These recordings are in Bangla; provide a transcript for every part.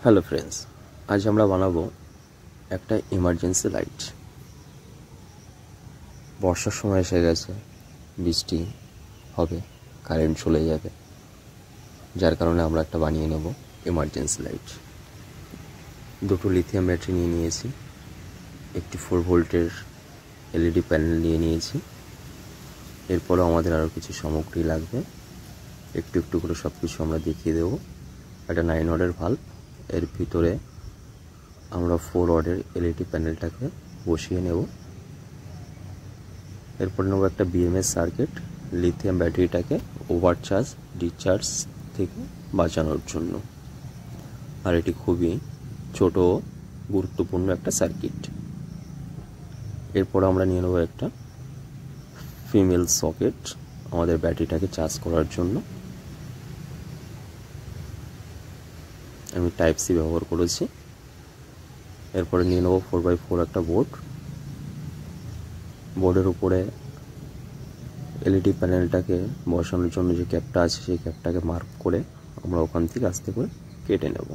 হ্যালো ফ্রেন্ডস, আজ আমরা বানাবো একটা ইমার্জেন্সি লাইট। বর্ষার সময় এসে গেছে, বৃষ্টি হবে, কারেন্ট চলে যাবে, যার কারণে আমরা একটা বানিয়ে নেব ইমার্জেন্সি লাইট। দুটো লিথিয়াম ব্যাটারি নিয়ে নিয়েছি, একটি 4 ভোল্টের এলইডি প্যানেল নিয়ে নিয়েছি। এরপরও আমাদের আরও কিছু সামগ্রী লাগবে, একটু একটু করে সব কিছু আমরা দেখিয়ে দেবো। একটা 9 ওয়াটের ভাল্ব, এর ভিতরে আমরা 4 ওয়াটের এলইডি প্যানেলটাকে বসিয়ে নেব। এরপর নেব একটা বিএমএস সার্কিট, লিথিয়াম ব্যাটারিটাকে ওভারচার্জ ডিসচার্জ থেকে বাঁচানোর জন্য। আর এটি খুবই ছোট গুরুত্বপূর্ণ একটা সার্কিট। এরপর আমরা নিয়ে নেব একটা ফিমেল সকেট আমাদের ব্যাটারিটাকে চার্জ করার জন্য। আমি টাইপ সি ব্যবহার করেছি। এরপরে নিয়ে নেব 4x4 একটা বোর্ড। বোর্ডের উপরে এলইডি প্যানেলটাকে বসানোর জন্য যে ক্যাপটা আছে সেই ক্যাপটাকে মার্ক করে আমরা ওখান থেকে আস্তে করে কেটে নেব।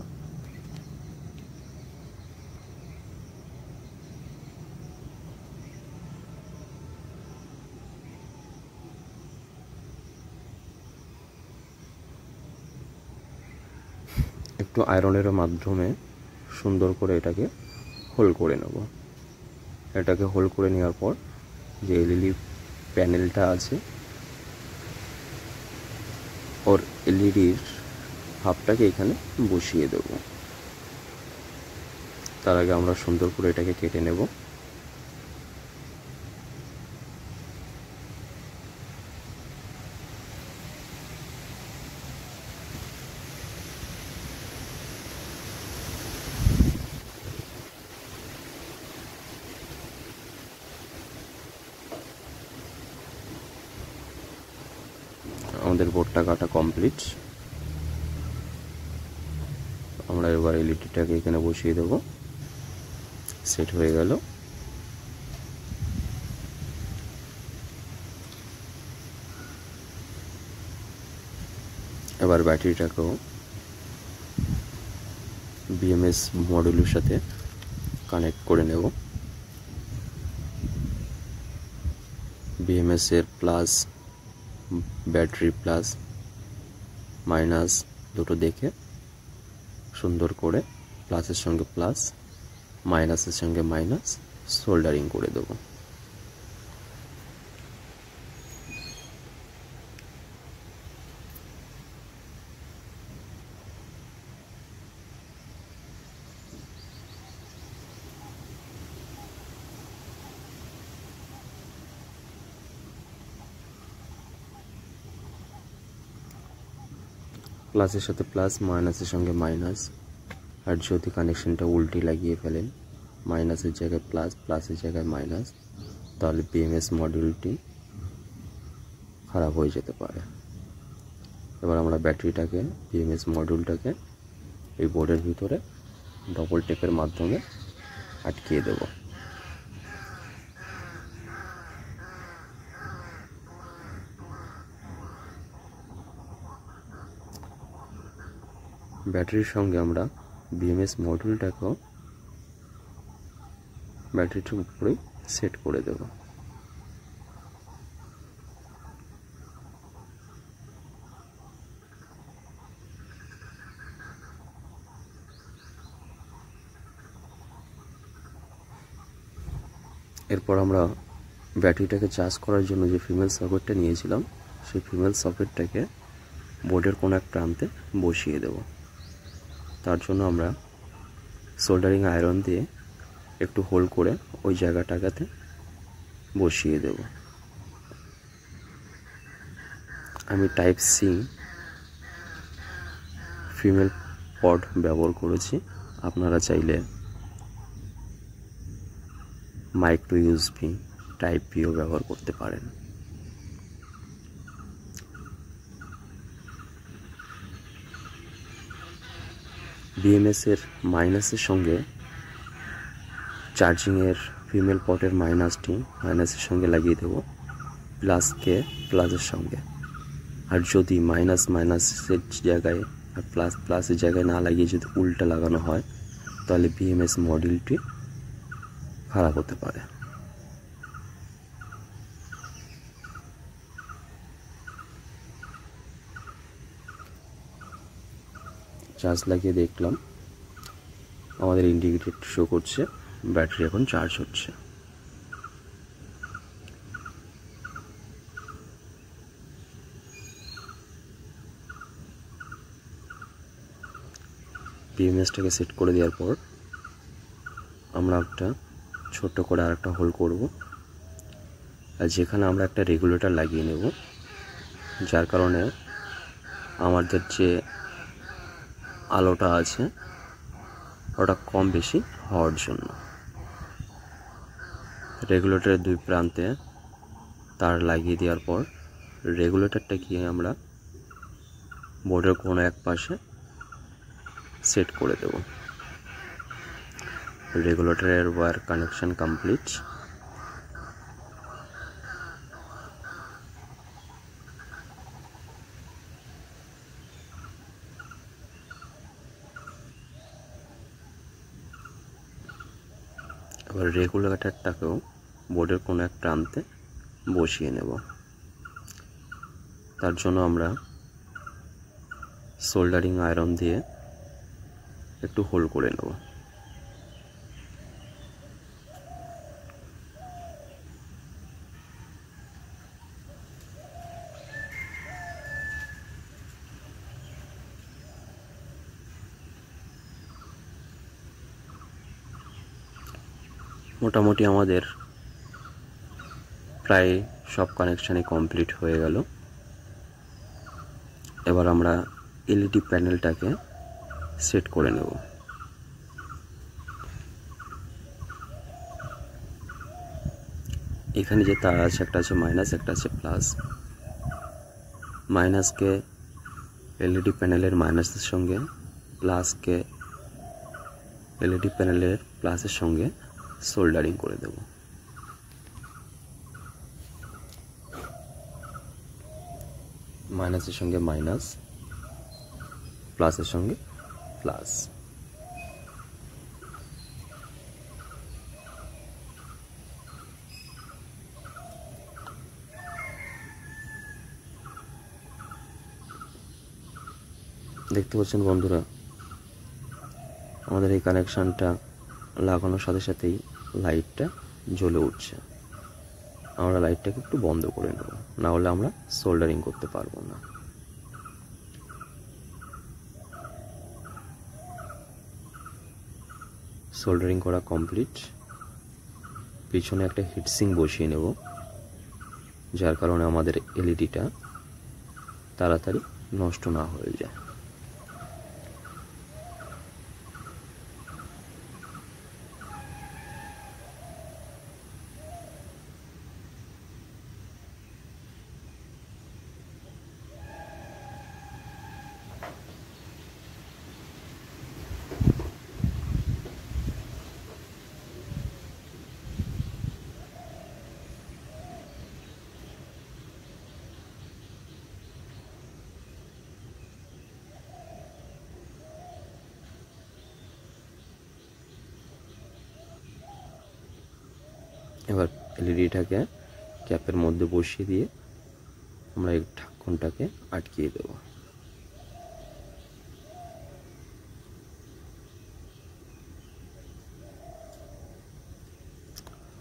একটু আয়রনের মাধ্যমে সুন্দর করে এটাকে হোল করে নেব। এটাকে হোল করে নেওয়ার পর যে এলইডি প্যানেলটা আছে ওর এলইডির হাফটাকে এখানে বসিয়ে দেব। তার আগে আমরা সুন্দর করে এটাকে কেটে নেব। আমাদের বোর্ডটা কাটা কমপ্লিট। আমরা এবার এলইডিটাকে এখানে বসিয়ে দেব। সেট হয়ে গেল। এবার ব্যাটারিটাকেও বিএমএস মডিউলের সাথে কানেক্ট করে নেব। বিএমএস এর প্লাস ব্যাটারি প্লাস মাইনাস দুটো দেখে সুন্দর করে প্লাসের সঙ্গে প্লাস মাইনাসের সঙ্গে মাইনাস সোল্ডারিং করে দেব। প্লাসের সাথে প্লাস, মাইনাসের সঙ্গে মাইনাস। আর যদি কানেকশনটা উল্টে লাগিয়ে ফেলেন, মাইনাসের জায়গায় প্লাস, প্লাসের জায়গায় মাইনাস, তাহলে বিএমএস মডিউলটি খারাপ হয়ে যেতে পারে। এবার আমরা ব্যাটারিটাকে বিএমএস মডিউলটাকে এই বোর্ডের ভিতরে ডবল টেপের মাধ্যমে আটকিয়ে দেব। ব্যাটারির সঙ্গে আমরা বিএমএস মডিউলটাকেও ব্যাটারিটার উপরেই সেট করে দেব। এরপর আমরা ব্যাটারিটাকে চার্জ করার জন্য যে ফিমেল সকেটটা নিয়েছিলাম সেই ফিমেল সকেটটাকে বোর্ডের কোনো এক প্রান্তে বসিয়ে দেব। তার জন্য আমরা সোল্ডারিং আয়রন দিয়ে একটু হোল করে ওই জায়গাটাতে বসিয়ে দেব। আমি টাইপ সি ফিমেল পড ব্যবহার করেছি। আপনারা চাইলে মাইক্রো ইউএসবি টাইপ বিও ব্যবহার করতে পারেন। বিএমএস এর মাইনাসের সঙ্গে চার্জিংয়ের ফিমেল পটের মাইনাসের সঙ্গে লাগিয়ে দেব, প্লাসকে প্লাসের সঙ্গে। আর যদি মাইনাসের জায়গায় আর প্লাস প্লাসের জায়গায় না লাগিয়ে যদি উল্টা লাগানো হয় তাহলে বিএমএস মডিউলটি খারাপ হতে পারে। চার্জ লাগিয়ে দেখলাম আমাদের ইন্ডিকেটর শো করছে ব্যাটারি এখন চার্জ হচ্ছে। বিএমএসটাকে সেট করে দেওয়ার পর আমরা একটা ছোট্ট করে আরেকটা হোল করব, আর যেখানে আমরা একটা রেগুলেটর লাগিয়ে নেব, যার কারণে আমাদের যে আলোটা আছে ওটা কম বেশি হওয়ার জন্য রেগুলেটরের দুই প্রান্তে তার লাগিয়ে দেওয়ার পর রেগুলেটরটাকে আমরা বোর্ডের কোনো এক পাশে সেট করে দেব। রেগুলেটরের ওয়্যার কানেকশন কমপ্লিট। এবার রেগুলেটরটাকেও বোর্ডের কোনো এক প্রান্তে বসিয়ে নেব। তার জন্য আমরা সোল্ডারিং আয়রন দিয়ে একটু হোল করে নেব। মোটামুটি আমাদের প্রায় সব কানেকশানই কমপ্লিট হয়ে গেল। এবার আমরা এলইডি প্যানেলটাকে সেট করে নেব। এখানে যে তার আছে, একটা আছে মাইনাস, একটা আছে প্লাস। মাইনাসকে এলইডি প্যানেলের মাইনাসের সঙ্গে, প্লাসকে এলইডি প্যানেলের প্লাসের সঙ্গে সোল্ডারিং করে দেব। মাইনাসের সঙ্গে মাইনাস, প্লাসের সঙ্গে প্লাস। দেখতে পাচ্ছেন বন্ধুরা, আমাদের এই কানেকশানটা লাগানোর সাথে সাথেই লাইটটা জ্বলে উঠছে। আমরা লাইটটাকে একটু বন্ধ করে নেব, না হলে আমরা সোল্ডারিং করতে পারবো না। সোল্ডারিং করা কমপ্লিট। পিছনে একটা হিটসিঙ্ক বসিয়ে নেব, যার কারণে আমাদের এলইডিটা তাড়াতাড়ি নষ্ট না হয়ে যায়। এবার এলইডিটাকে ক্যাপের মধ্যে বসিয়ে দিয়ে আমরা এই ঢাকনটাকে আটকিয়ে দেব।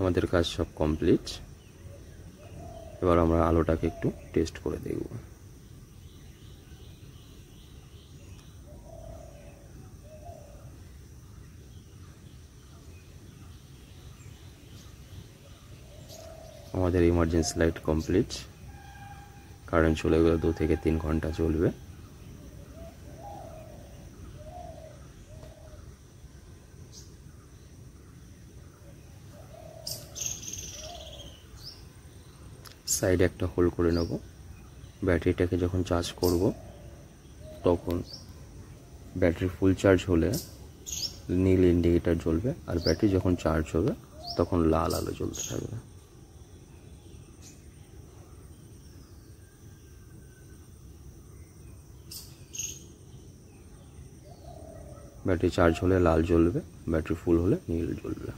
আমাদের কাজ সব কমপ্লিট। এবার আমরা আলোটাকে একটু টেস্ট করে দেখব। আমাদের ইমার্জেন্সি লাইট কমপ্লিট। কারেন্ট চলে গেলে 2 থেকে 3 ঘন্টা চলবে। সাইডে একটা হোল করে নেব। ব্যাটারিটাকে যখন চার্জ করব তখন ব্যাটারি ফুল চার্জ হলে নীল ইন্ডিকেটর জ্বলবে, আর ব্যাটারি যখন চার্জ হবে তখন লাল আলো জ্বলতে থাকবে। ব্যাটারি চার্জ হলে লাল জ্বলবে, ব্যাটারি ফুল হলে নীল জ্বলবে।